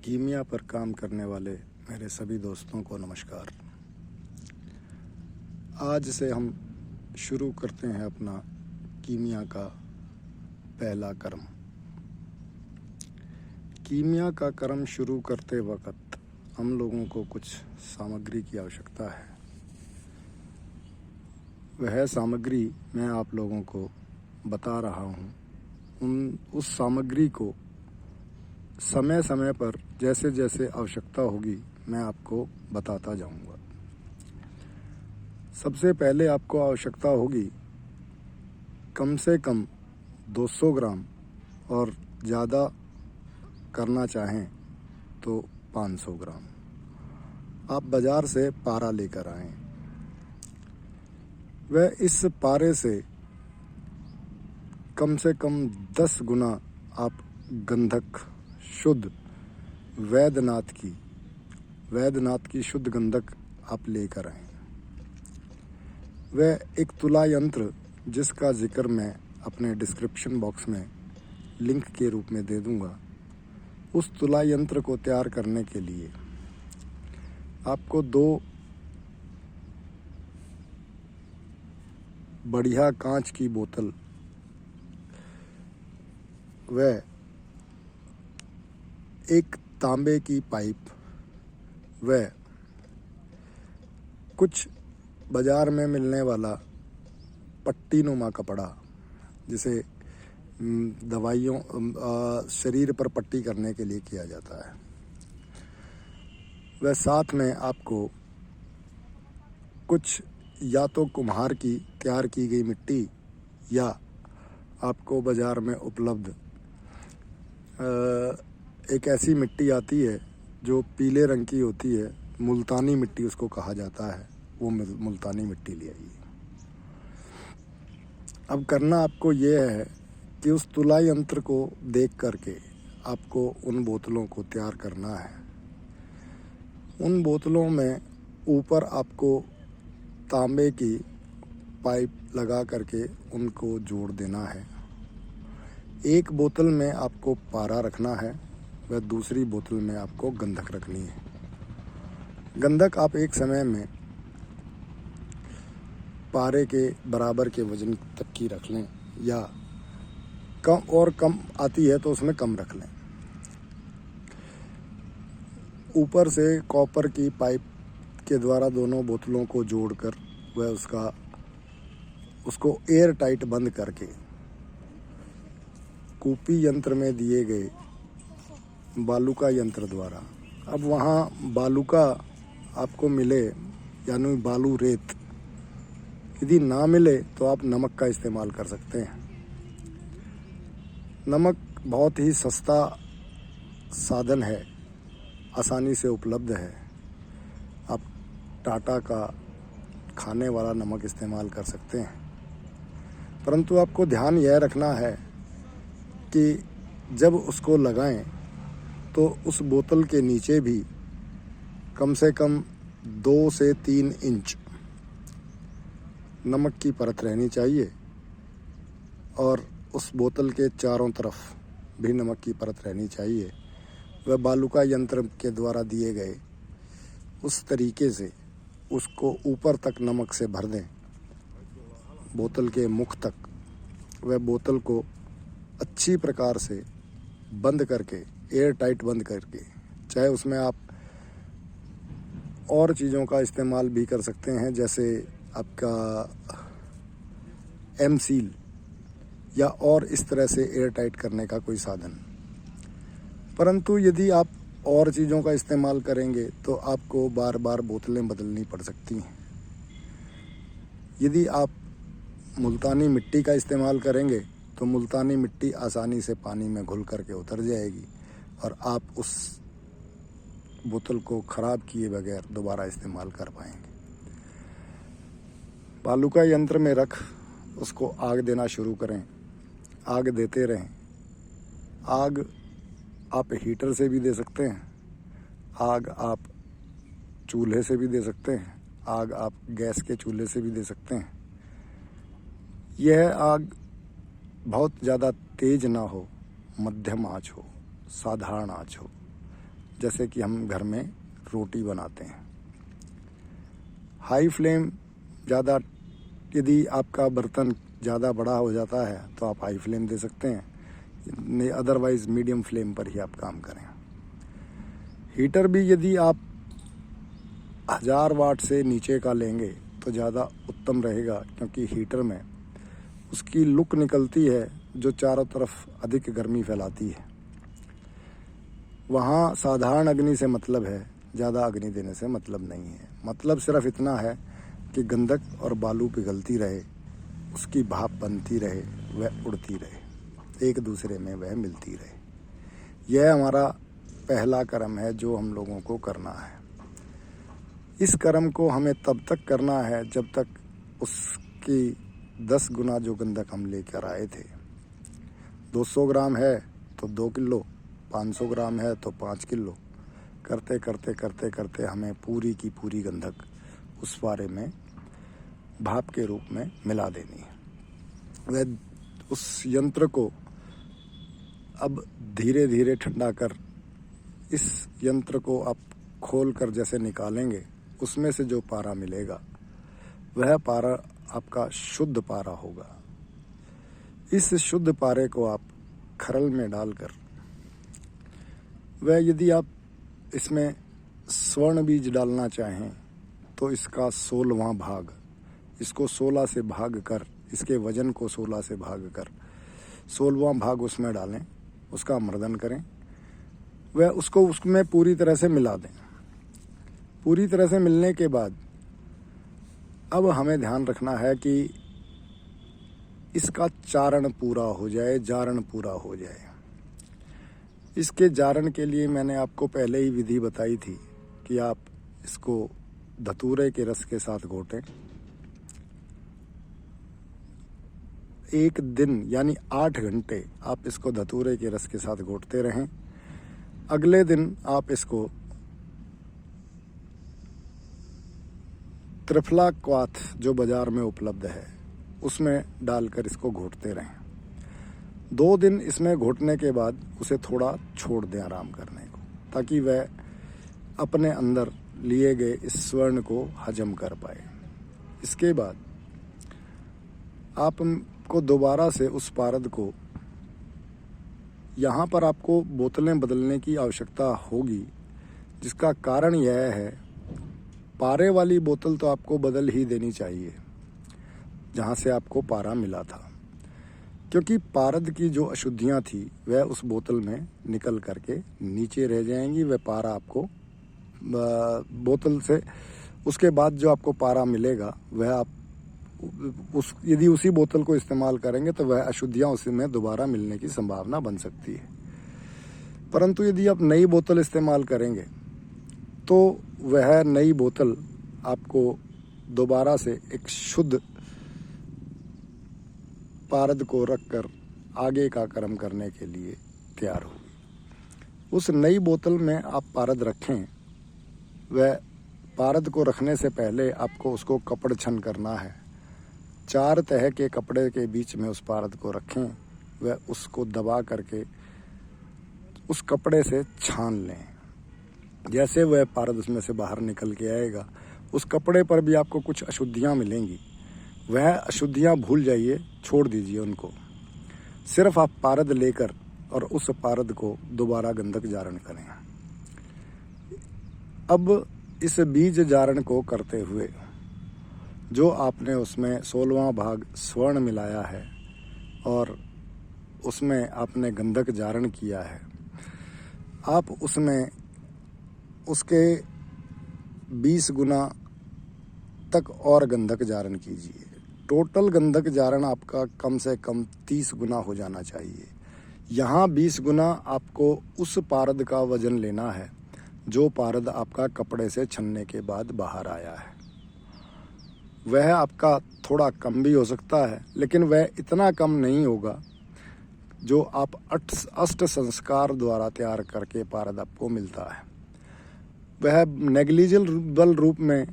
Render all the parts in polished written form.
कीमिया पर काम करने वाले मेरे सभी दोस्तों को नमस्कार। आज से हम शुरू करते हैं अपना कीमिया का पहला कर्म। कीमिया का कर्म शुरू करते वक्त हम लोगों को कुछ सामग्री की आवश्यकता है। वह सामग्री मैं आप लोगों को बता रहा हूँ। उस सामग्री को समय समय पर जैसे जैसे आवश्यकता होगी मैं आपको बताता जाऊंगा। सबसे पहले आपको आवश्यकता होगी कम से कम 200 ग्राम और ज़्यादा करना चाहें तो 500 ग्राम। आप बाज़ार से पारा लेकर आएं। वह इस पारे से कम 10 गुना आप गंधक शुद्ध वैद्यनाथ की शुद्ध गंधक आप लेकर आएं। वह एक तुला यंत्र जिसका जिक्र मैं अपने डिस्क्रिप्शन बॉक्स में लिंक के रूप में दे दूंगा। उस तुला यंत्र को तैयार करने के लिए आपको 2 बढ़िया कांच की बोतल व एक तांबे की पाइप व कुछ बाजार में मिलने वाला पट्टी नुमा कपड़ा जिसे दवाइयों शरीर पर पट्टी करने के लिए किया जाता है। वह साथ में आपको कुछ या तो कुम्हार की तैयार की गई मिट्टी या आपको बाज़ार में उपलब्ध एक ऐसी मिट्टी आती है जो पीले रंग की होती है, मुल्तानी मिट्टी उसको कहा जाता है, वो मुल्तानी मिट्टी ले आइए। अब करना आपको ये है कि उस तुला यंत्र को देख करके आपको उन बोतलों को तैयार करना है। उन बोतलों में ऊपर आपको तांबे की पाइप लगा करके उनको जोड़ देना है। एक बोतल में आपको पारा रखना है व दूसरी बोतल में आपको गंधक रखनी है। गंधक आप एक समय में पारे के बराबर के वजन तक की रख लें या कम आती है तो उसमें कम रख लें। ऊपर से कॉपर की पाइप के द्वारा दोनों बोतलों को जोड़कर वह उसको एयर टाइट बंद करके कूपी यंत्र में दिए गए बालूका यंत्र द्वारा, अब वहाँ बालूका आपको मिले यानी बालू रेत, यदि ना मिले तो आप नमक का इस्तेमाल कर सकते हैं। नमक बहुत ही सस्ता साधन है, आसानी से उपलब्ध है। आप टाटा का खाने वाला नमक इस्तेमाल कर सकते हैं। परंतु आपको ध्यान यह रखना है कि जब उसको लगाएं तो उस बोतल के नीचे भी कम से कम 2 से 3 इंच नमक की परत रहनी चाहिए और उस बोतल के चारों तरफ भी नमक की परत रहनी चाहिए। वह बालूका यंत्र के द्वारा दिए गए उस तरीके से उसको ऊपर तक नमक से भर दें, बोतल के मुख तक। वह बोतल को अच्छी प्रकार से बंद करके, एयर टाइट बंद करके, चाहे उसमें आप और चीज़ों का इस्तेमाल भी कर सकते हैं, जैसे आपका एम सील या और इस तरह से एयर टाइट करने का कोई साधन। परंतु यदि आप और चीज़ों का इस्तेमाल करेंगे तो आपको बार बार बोतलें बदलनी पड़ सकती हैं। यदि आप मुल्तानी मिट्टी का इस्तेमाल करेंगे तो मुल्तानी मिट्टी आसानी से पानी में घुल करके उतर जाएगी और आप उस बोतल को ख़राब किए बगैर दोबारा इस्तेमाल कर पाएंगे। बालूका यंत्र में रख उसको आग देना शुरू करें, आग देते रहें। आग आप हीटर से भी दे सकते हैं, आग आप चूल्हे से भी दे सकते हैं, आग आप गैस के चूल्हे से भी दे सकते हैं। यह आग बहुत ज़्यादा तेज ना हो, मध्यम आंच हो, साधारण आंच हो, जैसे कि हम घर में रोटी बनाते हैं। हाई फ्लेम ज़्यादा, यदि आपका बर्तन ज़्यादा बड़ा हो जाता है तो आप हाई फ्लेम दे सकते हैं, नहीं अदरवाइज़ मीडियम फ्लेम पर ही आप काम करें। हीटर भी यदि आप 1000 वाट से नीचे का लेंगे तो ज़्यादा उत्तम रहेगा, क्योंकि हीटर में उसकी लुक निकलती है जो चारों तरफ अधिक गर्मी फैलाती है। वहाँ साधारण अग्नि से मतलब है, ज़्यादा अग्नि देने से मतलब नहीं है। मतलब सिर्फ इतना है कि गंधक और बालू पिघलती रहे, उसकी भाप बनती रहे, वह उड़ती रहे, एक दूसरे में वह मिलती रहे। यह हमारा पहला कर्म है जो हम लोगों को करना है। इस कर्म को हमें तब तक करना है जब तक उसकी 10 गुना जो गंधक हम लेकर आए थे। 200 ग्राम है तो 2 किलो, 500 ग्राम है तो 5 किलो, करते करते करते करते हमें पूरी की पूरी गंधक उस पारे में भाप के रूप में मिला देनी है। वह उस यंत्र को अब धीरे धीरे ठंडा कर, इस यंत्र को आप खोल कर जैसे निकालेंगे, उसमें से जो पारा मिलेगा वह पारा आपका शुद्ध पारा होगा। इस शुद्ध पारे को आप खरल में डालकर, वह यदि आप इसमें स्वर्ण बीज डालना चाहें तो इसका 16वां भाग, इसको 16 से भाग कर, इसके वजन को 16 से भाग कर 16वां भाग उसमें डालें, उसका मर्दन करें, वह उसको उसमें पूरी तरह से मिला दें। पूरी तरह से मिलने के बाद अब हमें ध्यान रखना है कि इसका चारण पूरा हो जाए, जारण पूरा हो जाए। इसके जारण के लिए मैंने आपको पहले ही विधि बताई थी कि आप इसको धतूरे के रस के साथ घोटें। 1 दिन यानी 8 घंटे आप इसको धतूरे के रस के साथ घोटते रहें। अगले दिन आप इसको त्रिफला क्वाथ जो बाज़ार में उपलब्ध है उसमें डालकर इसको घोटते रहें। 2 दिन इसमें घोटने के बाद उसे थोड़ा छोड़ दें आराम करने को, ताकि वह अपने अंदर लिए गए इस स्वर्ण को हजम कर पाए। इसके बाद आपको दोबारा से उस पारद को, यहाँ पर आपको बोतलें बदलने की आवश्यकता होगी, जिसका कारण यह है, पारे वाली बोतल तो आपको बदल ही देनी चाहिए जहाँ से आपको पारा मिला था, क्योंकि पारद की जो अशुद्धियाँ थी वह उस बोतल में निकल करके नीचे रह जाएंगी। वह पारा आपको बोतल से, उसके बाद जो आपको पारा मिलेगा वह आप यदि उसी बोतल को इस्तेमाल करेंगे तो वह अशुद्धियाँ उसी में दोबारा मिलने की संभावना बन सकती है। परंतु यदि आप नई बोतल इस्तेमाल करेंगे तो वह नई बोतल आपको दोबारा से एक शुद्ध पारद को रखकर आगे का कर्म करने के लिए तैयार होगी। उस नई बोतल में आप पारद रखें। वह पारद को रखने से पहले आपको उसको कपड़ छन करना है। 4 तह के कपड़े के बीच में उस पारद को रखें। वह उसको दबा करके उस कपड़े से छान लें। जैसे वह पारद उसमें से बाहर निकल के आएगा, उस कपड़े पर भी आपको कुछ अशुद्धियाँ मिलेंगी। वह अशुद्धियाँ भूल जाइए, छोड़ दीजिए उनको। सिर्फ आप पारद लेकर और उस पारद को दोबारा गंधक जारण करें। अब इस बीज जारण को करते हुए जो आपने उसमें 16वां भाग स्वर्ण मिलाया है और उसमें आपने गंधक जारण किया है, आप उसमें उसके 20 गुना तक और गंधक जारण कीजिए। टोटल गंधक जारण आपका कम से कम 30 गुना हो जाना चाहिए। यहाँ 20 गुना आपको उस पारद का वजन लेना है जो पारद आपका कपड़े से छनने के बाद बाहर आया है। वह आपका थोड़ा कम भी हो सकता है, लेकिन वह इतना कम नहीं होगा जो आप अष्ट संस्कार द्वारा तैयार करके पारद आपको मिलता है। वह नेग्लिजिबल रूप में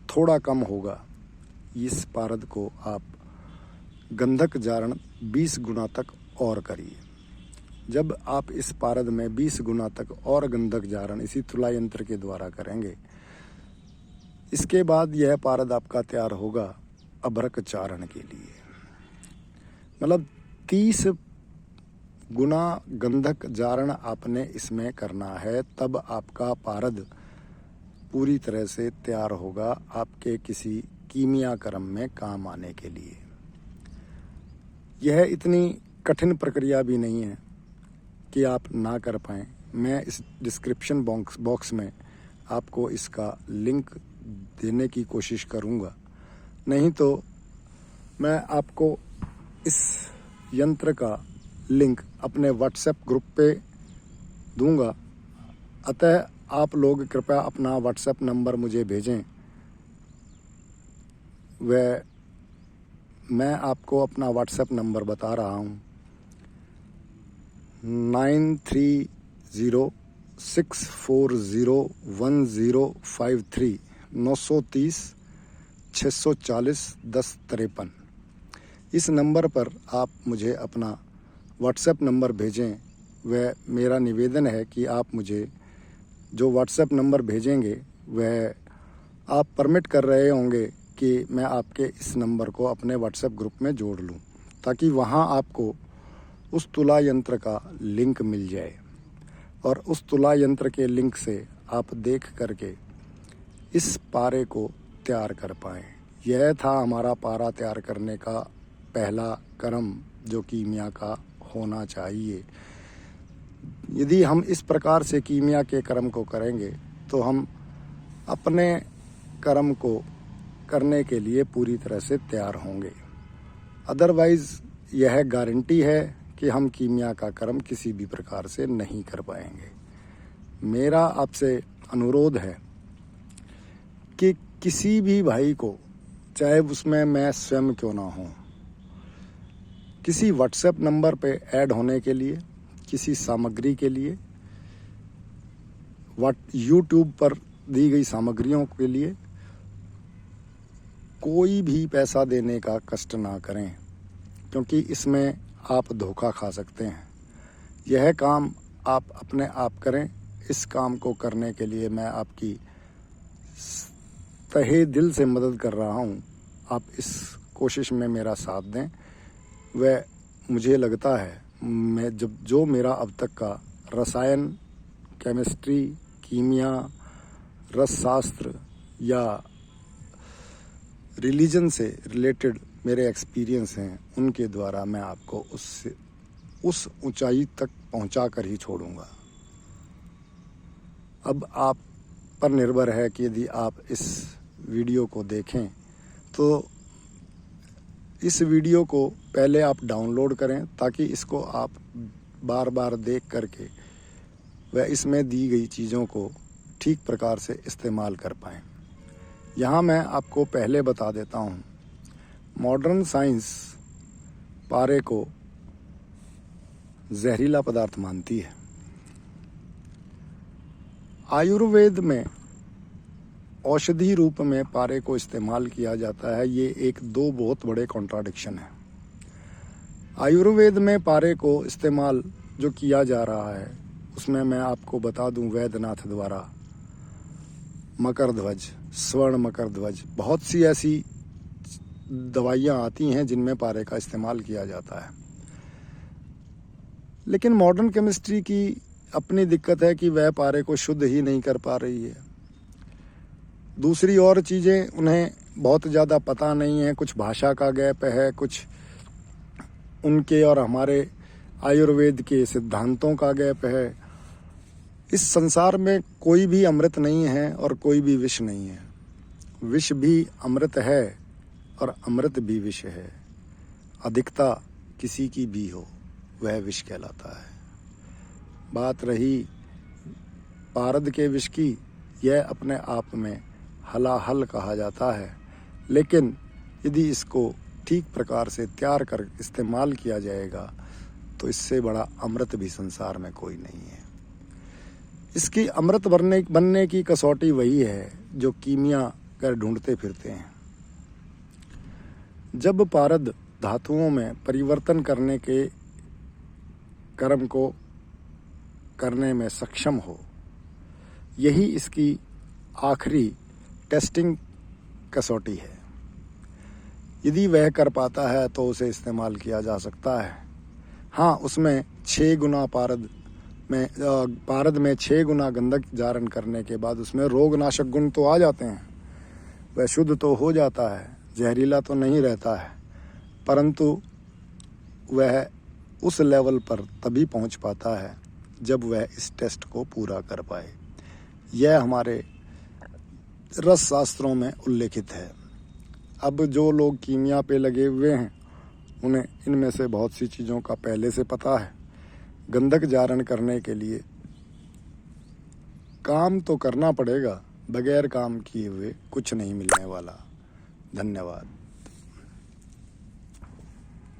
थोड़ा कम होगा। इस पारद को आप गंधक जारण 20 गुना तक और करिए। जब आप इस पारद में 20 गुना तक और गंधक जारण इसी तुला यंत्र के द्वारा करेंगे, इसके बाद यह पारद आपका तैयार होगा अभ्रक चारण के लिए। मतलब 30 गुना गंधक जारण आपने इसमें करना है, तब आपका पारद पूरी तरह से तैयार होगा आपके किसी कीमिया कर्म में काम आने के लिए। यह इतनी कठिन प्रक्रिया भी नहीं है कि आप ना कर पाएँ। मैं इस डिस्क्रिप्शन बॉक्स में आपको इसका लिंक देने की कोशिश करूँगा, नहीं तो मैं आपको इस यंत्र का लिंक अपने व्हाट्सएप ग्रुप पे दूंगा। अतः आप लोग कृपया अपना व्हाट्सएप नंबर मुझे भेजें। वह मैं आपको अपना व्हाट्सएप नंबर बता रहा हूँ, 9306401053 930 640 1053। इस नंबर पर आप मुझे अपना व्हाट्सएप नंबर भेजें। वह मेरा निवेदन है कि आप मुझे जो व्हाट्सएप नंबर भेजेंगे वह आप परमिट कर रहे होंगे कि मैं आपके इस नंबर को अपने व्हाट्सएप ग्रुप में जोड़ लूं, ताकि वहां आपको उस तुला यंत्र का लिंक मिल जाए और उस तुला यंत्र के लिंक से आप देख करके इस पारे को तैयार कर पाएँ। यह था हमारा पारा तैयार करने का पहला कर्म जो कीमिया का होना चाहिए। यदि हम इस प्रकार से कीमिया के कर्म को करेंगे तो हम अपने कर्म को करने के लिए पूरी तरह से तैयार होंगे। अदरवाइज़ यह गारंटी है कि हम कीमिया का कर्म किसी भी प्रकार से नहीं कर पाएंगे। मेरा आपसे अनुरोध है कि किसी भी भाई को, चाहे उसमें मैं स्वयं क्यों ना हूँ, किसी व्हाट्सएप नंबर पे ऐड होने के लिए, किसी सामग्री के लिए, यूट्यूब पर दी गई सामग्रियों के लिए कोई भी पैसा देने का कष्ट ना करें, क्योंकि इसमें आप धोखा खा सकते हैं। यह काम आप अपने आप करें। इस काम को करने के लिए मैं आपकी तहे दिल से मदद कर रहा हूँ। आप इस कोशिश में मेरा साथ दें। वह मुझे लगता है मैं जो मेरा अब तक का रसायन, केमिस्ट्री, कीमिया, रसशास्त्र या रिलीजन से रिलेटेड मेरे एक्सपीरियंस हैं, उनके द्वारा मैं आपको उस ऊंचाई तक पहुंचा कर ही छोड़ूंगा। अब आप पर निर्भर है कि यदि आप इस वीडियो को देखें तो इस वीडियो को पहले आप डाउनलोड करें, ताकि इसको आप बार बार देख करके वह इसमें दी गई चीज़ों को ठीक प्रकार से इस्तेमाल कर पाएँ। यहाँ मैं आपको पहले बता देता हूँ, मॉडर्न साइंस पारे को जहरीला पदार्थ मानती है। आयुर्वेद में औषधि रूप में पारे को इस्तेमाल किया जाता है। ये दो बहुत बड़े कॉन्ट्राडिक्शन है। आयुर्वेद में पारे को इस्तेमाल जो किया जा रहा है उसमें मैं आपको बता दूं, वैद्यनाथ द्वारा मकरध्वज, स्वर्ण मकरध्वज, बहुत सी ऐसी दवाइयाँ आती हैं जिनमें पारे का इस्तेमाल किया जाता है। लेकिन मॉडर्न केमिस्ट्री की अपनी दिक्कत है कि वह पारे को शुद्ध ही नहीं कर पा रही है। दूसरी और चीज़ें उन्हें बहुत ज़्यादा पता नहीं है। कुछ भाषा का गैप है, कुछ उनके और हमारे आयुर्वेद के सिद्धांतों का गैप है। इस संसार में कोई भी अमृत नहीं है और कोई भी विष नहीं है। विष भी अमृत है और अमृत भी विष है। अधिकता किसी की भी हो वह विष कहलाता है। बात रही पारद के विष की, यह अपने आप में हलाहल कहा जाता है, लेकिन यदि इसको ठीक प्रकार से तैयार कर इस्तेमाल किया जाएगा तो इससे बड़ा अमृत भी संसार में कोई नहीं है। इसकी अमृत बनने की कसौटी वही है जो कीमिया कर ढूंढते फिरते हैं। जब पारद धातुओं में परिवर्तन करने के कर्म को करने में सक्षम हो। यही इसकी आखिरी टेस्टिंग कसौटी है। यदि वह कर पाता है तो उसे इस्तेमाल किया जा सकता है। हाँ, उसमें 6 गुना पारद में 6 गुना गंधक धारण करने के बाद उसमें रोगनाशक गुण तो आ जाते हैं। वह शुद्ध तो हो जाता है, जहरीला तो नहीं रहता है, परंतु वह उस लेवल पर तभी पहुंच पाता है जब वह इस टेस्ट को पूरा कर पाए। यह हमारे रस शास्त्रों में उल्लेखित है। अब जो लोग कीमिया पे लगे हुए हैं उन्हें इनमें से बहुत सी चीज़ों का पहले से पता है। गंधक धारण करने के लिए काम तो करना पड़ेगा, बगैर काम किए हुए कुछ नहीं मिलने वाला। धन्यवाद।